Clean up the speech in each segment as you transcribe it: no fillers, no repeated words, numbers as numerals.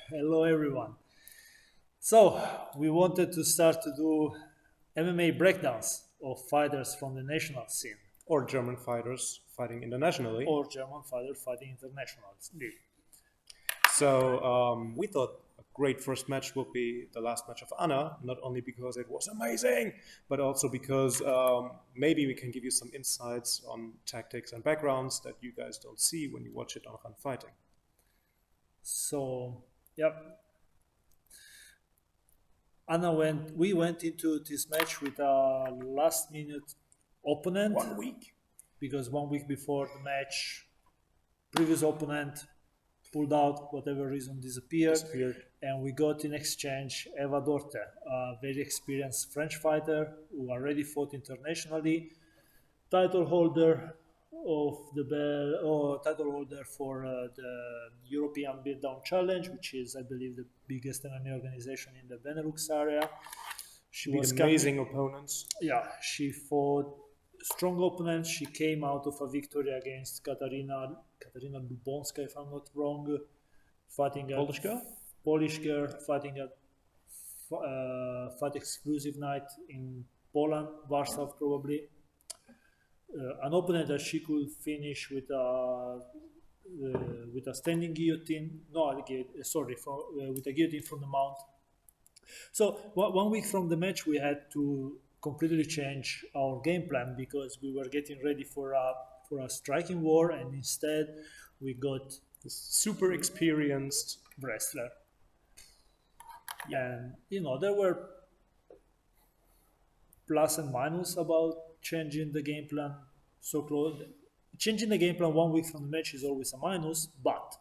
Hello, everyone. So, we wanted to start to do MMA breakdowns of fighters from the national scene Or German fighters fighting internationally. or German fighters fighting internationally. So we thought a great first match would be the last match of Anna, not only because it was amazing, but also because maybe we can give you some insights on tactics and backgrounds that you guys don't see when you watch it on RANFIGHTING. So, yep. We went into this match with a last minute opponent 1 week. because 1 week before the match, previous opponent pulled out, whatever reason disappeared. And we got in exchange Eva Dourthe, a very experienced French fighter who already fought internationally, title holder of the title holder for the European Beatdown Challenge, which is, I believe, the biggest MMA organization in the Benelux area. She Beat was amazing opponents. Yeah, she fought strong opponents. She came out of a victory against Katarina Lubonska, if I'm not wrong, fighting a Polish girl, fighting a fight exclusive night in Poland, Warsaw probably. An opponent that she could finish with a standing guillotine. With a guillotine from the mount. So 1 week from the match, we had to completely change our game plan because we were getting ready for a striking war, and instead we got this super experienced wrestler. And there were plus and minus about changing the game plan so close. Changing the game plan 1 week from the match is always a minus, but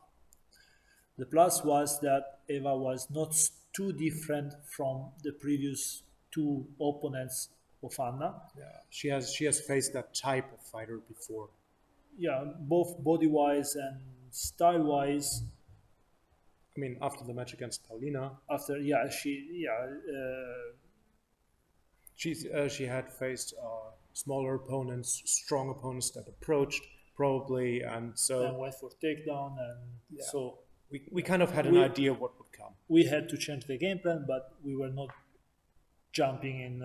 the plus was that Eva was not too different from the previous two opponents of Anna. Yeah, she has faced that type of fighter before. Yeah, both body-wise and style-wise. I mean, after the match against Paulina. She had faced smaller opponents, strong opponents that approached probably, and went for takedown, and so we kind of had an idea what would come. We had to change the game plan, but we were not jumping in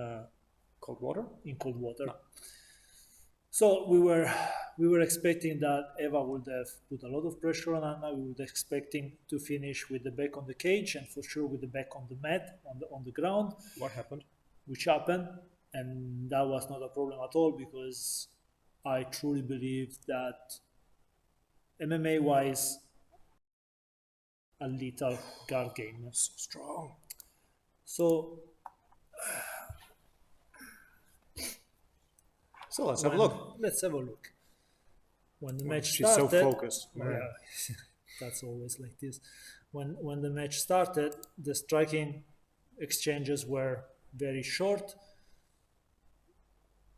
cold water. No. So we were expecting that Eva would have put a lot of pressure on Anna. We were expecting to finish with the back on the cage and for sure with the back on the mat, on the ground. What happened? Which happened, and that was not a problem at all because I truly believe that MMA-wise, a little guard game. So strong. So let's have a look. Let's have a look. When the match she's started, so focused. Yeah, that's always like this. When the match started, the striking exchanges were very short.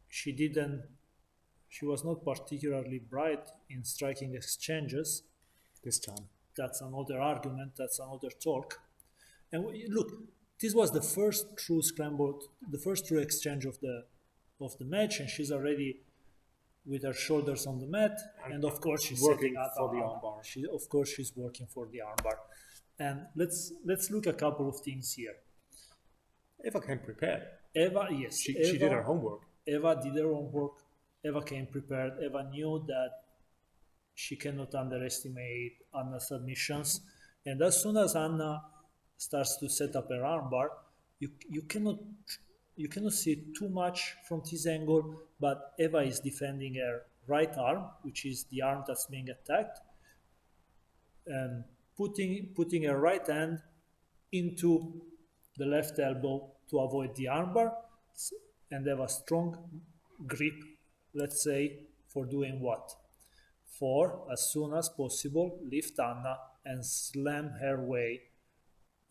She was not particularly bright in striking exchanges. This time. That's another argument. That's another talk. And look, this was the first true scramble, the first true exchange of the match, and she's already with her shoulders on the mat, and of course she's working setting up for the armbar. She's working for the armbar. And let's look a couple of things here. Eva came prepared. Yes. She did her homework. Eva did her homework. Eva came prepared. Eva knew that she cannot underestimate Anna's submissions. And as soon as Anna starts to set up her armbar, you cannot see too much from this angle, but Eva is defending her right arm, which is the arm that's being attacked, and putting her right hand into the left elbow to avoid the armbar, and have a strong grip, let's say, for doing what? For, as soon as possible, lift Anna and slam her way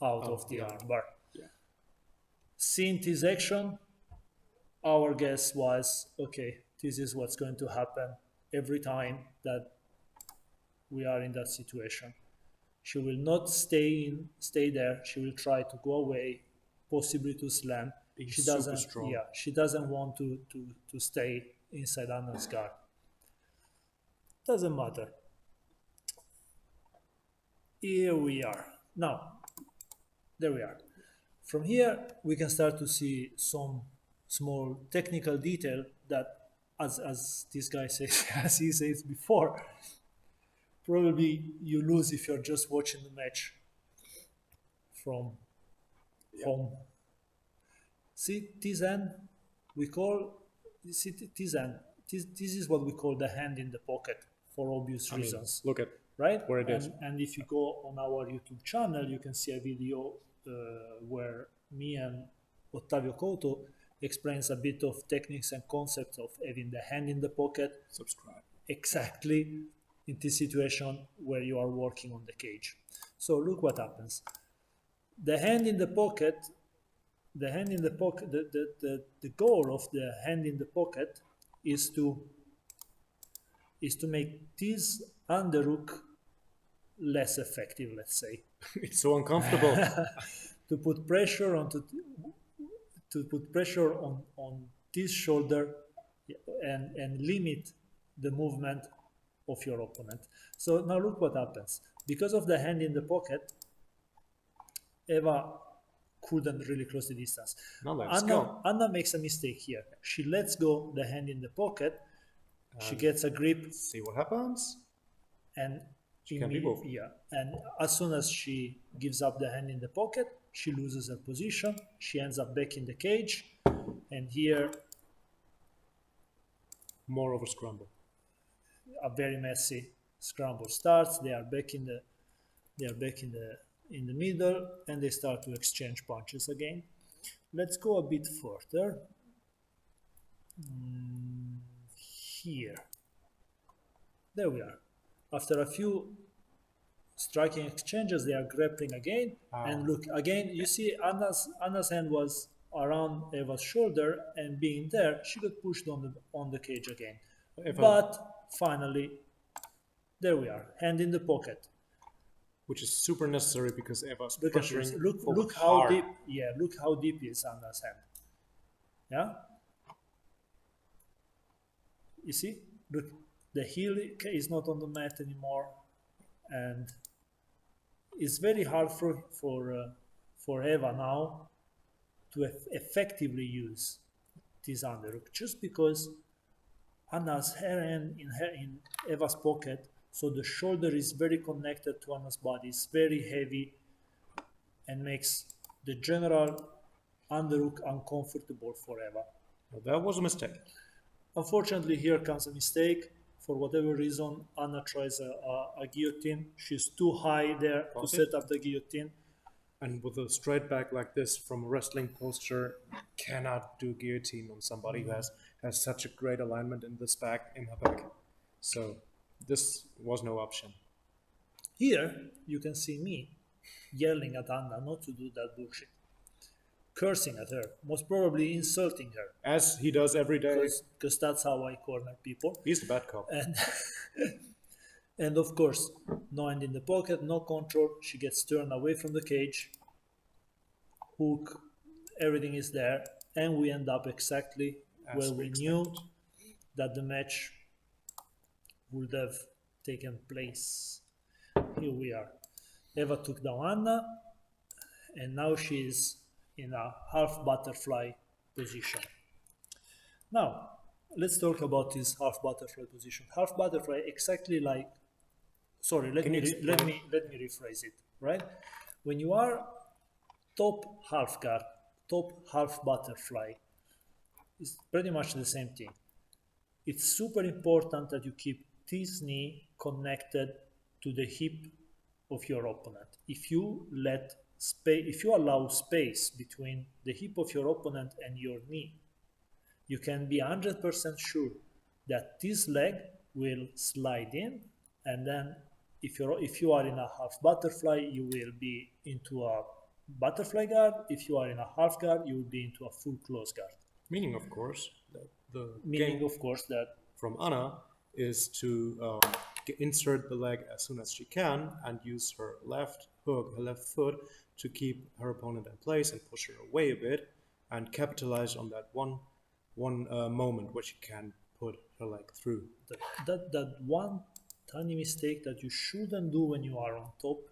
out of the armbar. Yeah. Seeing this action, our guess was, okay, this is what's going to happen every time that we are in that situation. She will not stay there. She will try to go away, possibly to slam. She doesn't. Strong. Yeah, she doesn't want to stay inside Anna's guard. Doesn't matter. Here we are. Now, There we are. From here, we can start to see some small technical detail that, as this guy says, as he says before, probably you lose if you're just watching the match from home. See, this end, we call, see, this end, this is what we call the hand in the pocket for obvious reasons. Look at right? where it is. And if you go on our YouTube channel, you can see a video where me and Ottavio Couto explains a bit of techniques and concepts of having the hand in the pocket. Subscribe. Exactly in this situation where you are working on the cage. So look what happens. The hand in the pocket, the goal of the hand in the pocket is to make this underhook less effective, let's say. It's so uncomfortable. To put pressure on this shoulder and limit the movement of your opponent. So now look what happens. Because of the hand in the pocket, Eva couldn't really close the distance. Now let's go. Anna makes a mistake here. She lets go the hand in the pocket. She gets a grip. See what happens. And she can be moved. Yeah. And as soon as she gives up the hand in the pocket, she loses her position. She ends up back in the cage. And here, more of a scramble. A very messy scramble starts. They are back in the middle, and they start to exchange punches again. Let's go a bit further. Here. There we are. After a few striking exchanges, they are grappling again. And look, again, you see Anna's hand was around Eva's shoulder, and being there, she got pushed on the cage again. But finally, there we are, hand in the pocket. Which is super necessary because Eva's pressuring. Look how deep. Yeah, look how deep is Anna's hand. Yeah. You see, look, the heel is not on the mat anymore, and it's very hard for Eva now to effectively use this underhook, just because Anna's hand in Eva's pocket. So the shoulder is very connected to Anna's body. It's very heavy and makes the general underhook uncomfortable for Eva. Well, that was a mistake. Unfortunately, here comes a mistake. For whatever reason, Anna tries a guillotine. She's too high there to set up the guillotine. And with a straight back like this from a wrestling posture, cannot do guillotine on somebody who has such a great alignment in her back. So this was no option. Here, you can see me yelling at Anna not to do that bullshit. Cursing at her, most probably insulting her. As he does every day. Because that's how I corner people. He's the bad cop. And of course, no hand in the pocket, no control. She gets turned away from the cage. Hook, everything is there. And we end up exactly where we knew that the match would have taken place. Here we are. Eva took down Anna, and now she is in a half butterfly position. Now, let's talk about this half butterfly position. Half butterfly, exactly like. Sorry, let me rephrase it. Right, when you are top half guard, top half butterfly, it's pretty much the same thing. It's super important that you keep this knee connected to the hip of your opponent. If you allow space between the hip of your opponent and your knee, you can be 100% sure that this leg will slide in, and then if you are in a half butterfly, you will be into a butterfly guard. If you are in a half guard, you will be into a full close guard. Meaning, of course, that from Anna is to insert the leg as soon as she can and use her left hook, her left foot, to keep her opponent in place and push her away a bit and capitalize on that one moment where she can put her leg through. That one tiny mistake that you shouldn't do when you are on top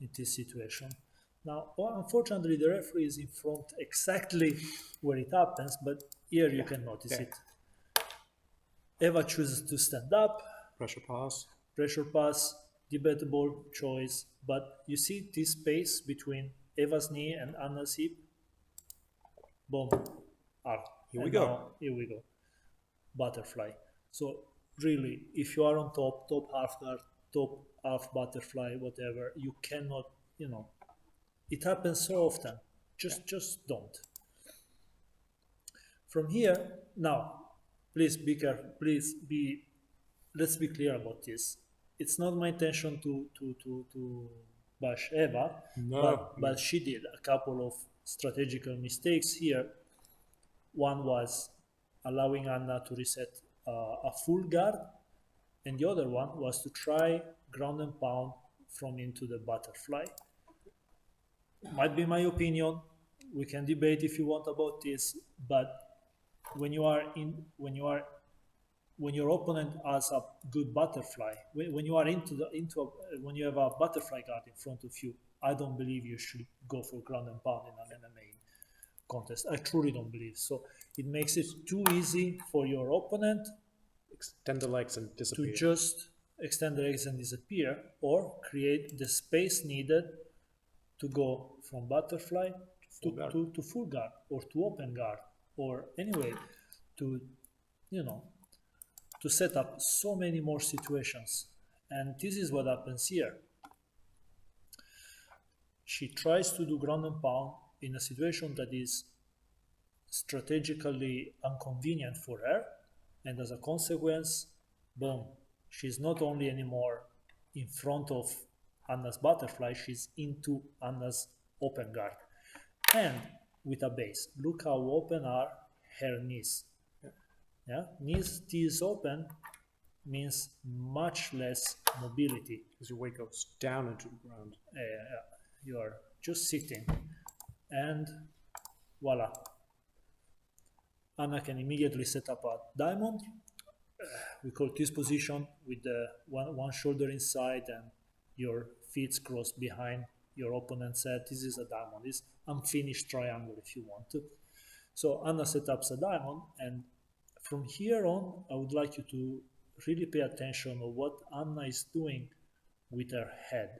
in this situation. Now, unfortunately, the referee is in front exactly where it happens, but here you can notice it. Eva chooses to stand up. Pressure pass. Pressure pass, debatable choice, but you see this space between Eva's knee and Anna's hip? Boom. Here we go. Here we go. Butterfly. So really, if you are on top half guard, top half butterfly, whatever, you cannot, it happens so often. Just don't. From here, now, please be careful. Let's be clear about this. It's not my intention to bash Eva, but she did a couple of strategical mistakes here. One was allowing Anna to reset a full guard, and the other one was to try ground and pound from into the butterfly. Might be my opinion. We can debate if you want about this, but when your opponent has a good butterfly, when you are when you have a butterfly guard in front of you, I don't believe you should go for ground and pound in an MMA contest. I truly don't believe so. It makes it too easy for your opponent extend the legs and disappear. To just extend the legs and disappear, or create the space needed to go from butterfly to full guard or to open guard, or anyway to to set up so many more situations. And this is what happens here. She tries to do ground and pound in a situation that is strategically inconvenient for her, and as a consequence, boom, she's not only anymore in front of Anna's butterfly, she's into Anna's open guard. And with a base, look how open are her knees. Yeah, knees open means much less mobility. Because your weight goes down into the ground. You are just sitting, and voila. Anna can immediately set up a diamond. We call this position with the one shoulder inside and your feet crossed behind your opponent's head. This is a diamond. It's unfinished triangle if you want to. So Anna set up a diamond, and from here on, I would like you to really pay attention to what Anna is doing with her head.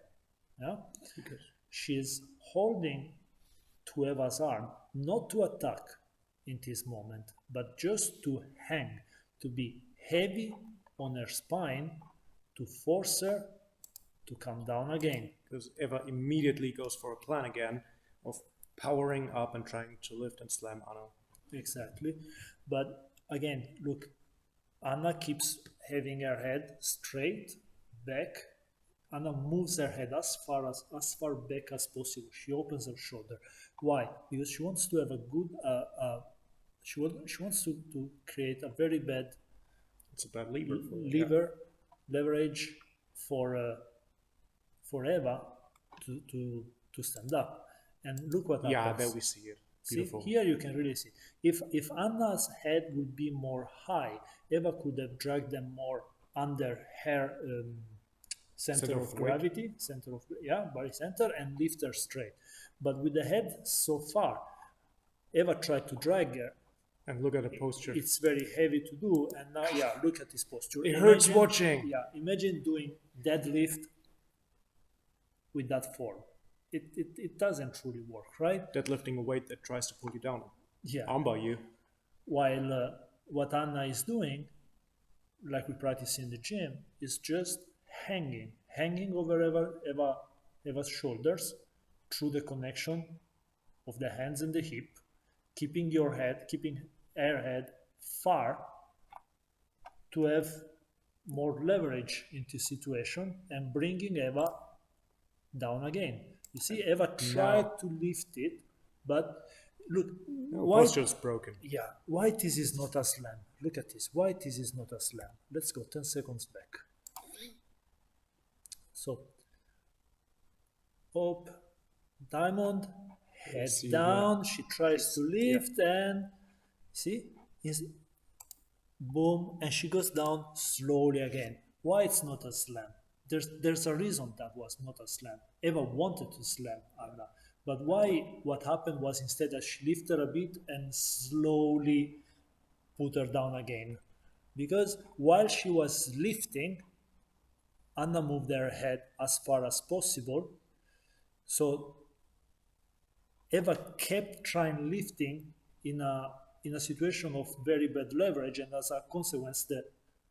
Yeah? Because she's holding to Eva's arm, not to attack in this moment, but just to hang, to be heavy on her spine, to force her to come down again. Because Eva immediately goes for a plan again of powering up and trying to lift and slam Anna. Exactly. But again, look, Anna keeps having her head straight back. Anna moves her head as far back as possible. She opens her shoulder. Why? Because she wants to have a good. She wants to create a very bad. It's a bad lever. Leverage for Eva to stand up. And look what happens. Yeah, there we see it. Beautiful. See, here you can really see. If Anna's head would be more high, Eva could have dragged them more under her center of gravity, body center, and lift her straight. But with the head so far, Eva tried to drag her. And look at the posture. It's very heavy to do, and now, look at this posture. It hurts watching. Yeah, imagine doing deadlift with that form. It doesn't truly work, right? Deadlifting a weight that tries to pull you down. Yeah. Armbar you. While what Anna is doing, like we practice in the gym, is just hanging over Eva's shoulders through the connection of the hands and the hip, keeping her head far to have more leverage in this situation and bringing Eva down again. You see, Eva tried to lift it, but look, posture's broken. Yeah, why this is not a slam? Look at this. Why this is not a slam? Let's go 10 seconds back. So, up, diamond, head down. She tries to lift, and see, boom, and she goes down slowly again. Why it's not a slam? There's a reason that was not a slam. Eva wanted to slam Anna, But what happened was instead that she lifted a bit and slowly put her down again. Because while she was lifting, Anna moved her head as far as possible. So Eva kept trying lifting in a situation of very bad leverage, and as a consequence,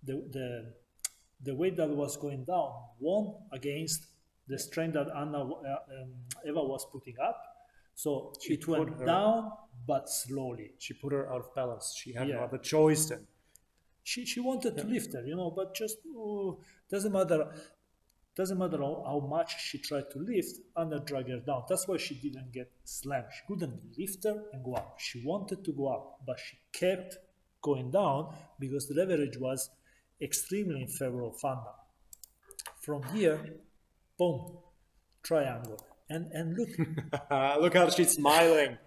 the weight that was going down won against the strength that Eva was putting up. So it went down, but slowly. She put her out of balance. She had no Yeah. other choice then. She wanted to lift her, but just doesn't matter how much she tried to lift, Anna dragged her down. That's why she didn't get slammed. She couldn't lift her and go up. She wanted to go up, but she kept going down because the leverage was extremely in favor of Anna. From here, boom, triangle. And look, Look how she's smiling.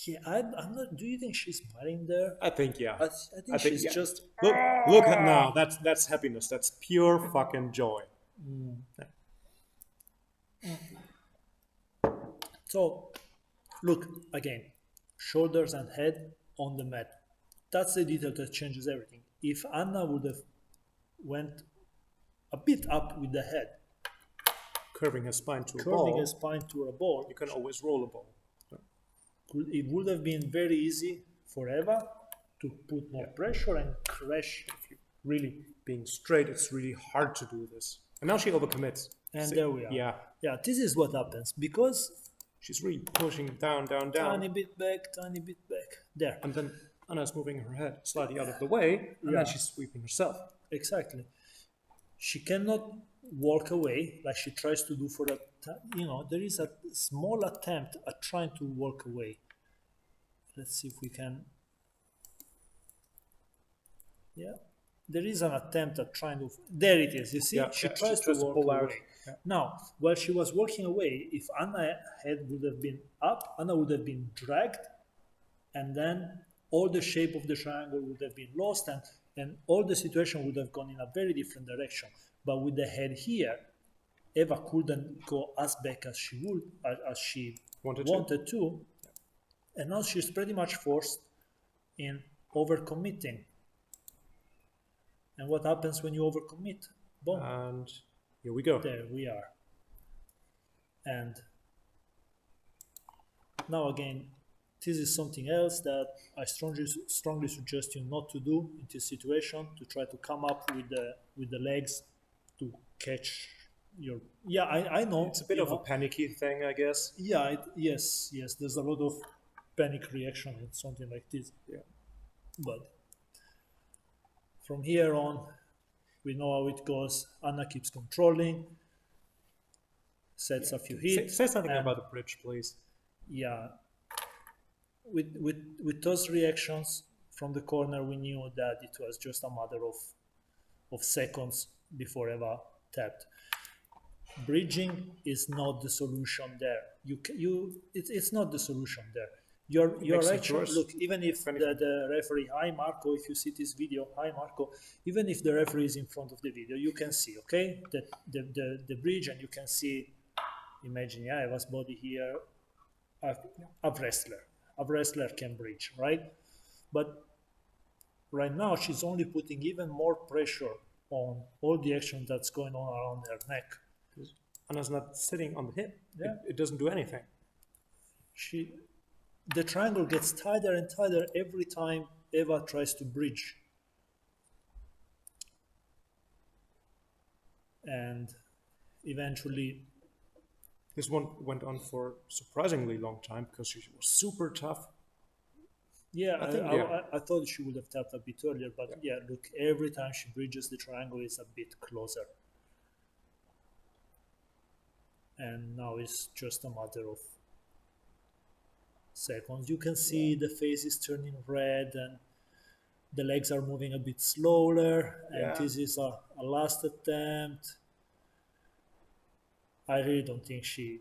yeah, I'm not. Do you think she's smiling there? I think, yeah. I think she's yeah. just. Look at now. That's happiness. That's pure fucking joy. So, look again, shoulders and head on the mat. That's the detail that changes everything. If Anna would have went a bit up with the head, Curving her spine to a curving ball. her spine to a ball, You can always roll a ball. it would have been very easy for Eva to put more pressure and crash. Really, Being straight, it's really hard to do this. And now she overcommits. and See? there we are. Yeah. This is what happens because She's really pushing down, down, down. tiny bit back, there. And then Anna's moving her head slightly out of the way, and then she's sweeping herself. Exactly. She cannot walk away like she tries to do for that. There is a small attempt at trying to walk away. Let's see if we can. Yeah, there is an attempt at trying to. There it is. You see, she tries to walk away. Yeah. Now, while she was walking away, if Anna's head would have been up, Anna would have been dragged, and then all the shape of the triangle would have been lost, and all the situation would have gone in a very different direction. But with the head here, Eva couldn't go as back as she would, as she wanted to. And now she's pretty much forced in overcommitting. And what happens when you overcommit? Boom. And here we go. There we are. And now again, this is something else that I strongly suggest you not to do in this situation, to try to come up with the legs to catch your. Yeah, I know. It's a bit of a panicky thing, I guess. Yeah, yes. There's a lot of panic reaction in something like this. Yeah. But from here on, we know how it goes. Anna keeps controlling, sets a few hits. Say something about the bridge, please. Yeah. With those reactions from the corner, we knew that it was just a matter of seconds before Eva tapped. Bridging is not the solution there. It's not the solution there. Your action, look, even if the referee, hi Marco, if you see this video, hi Marco, even if the referee is in front of the video, you can see, okay, the bridge, and you can see, imagine, Eva's body here, a wrestler can bridge, right? But right now she's only putting even more pressure on all the action that's going on around her neck. Anna's not sitting on the hip. Yeah. It doesn't do anything. The triangle gets tighter and tighter every time Eva tries to bridge. And eventually... This one went on for surprisingly long time because she was super tough. Yeah, I thought she would have tapped a bit earlier, but look, every time she bridges, the triangle is a bit closer. And now it's just a matter of seconds. You can see the face is turning red and the legs are moving a bit slower, and this is a last attempt. I really don't think she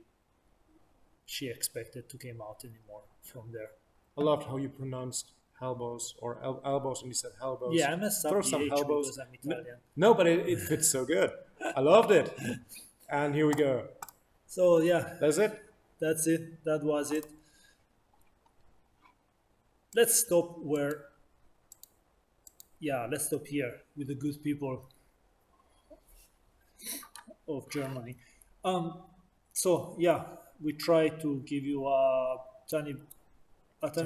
expected to come out anymore from there. I loved how you pronounced elbows or elbows, and you said elbows. Yeah, I messed up Throw the some H elbows. because I'm Italian. No, but it fits so good. I loved it. And here we go. So yeah, That's it. That's it. That was it. Let's stop where. Yeah, let's stop here with the good people of Germany. So yeah, we try to give you a tiny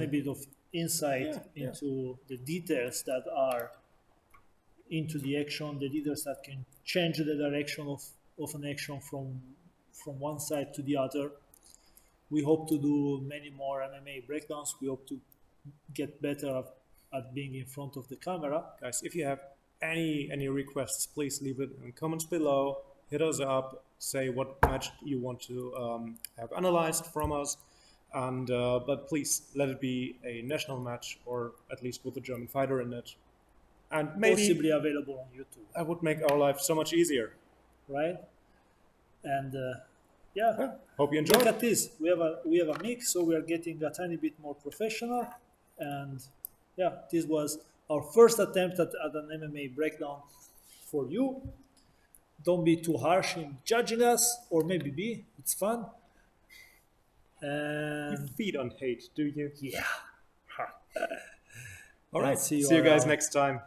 bit of insight Yeah. into the details that are into the action, the details that can change the direction of an action from one side to the other. We hope to do many more MMA breakdowns. We hope to get better at being in front of the camera. Guys, if you have any requests, please leave it in comments below. Hit us up. Say what match you want to have analyzed from us. And but please let it be a national match, or at least with a German fighter in it. And maybe Possibly available on YouTube, that would make our life so much easier. right? And yeah, Hope you look enjoyed. at this. We have a mix, so we are getting a tiny bit more professional. And yeah, this was our first attempt at an MMA breakdown for you. Don't be too harsh in judging us, or maybe be. It's fun. You And feed on hate, do you? yeah, All right. see you See you guys around. next time.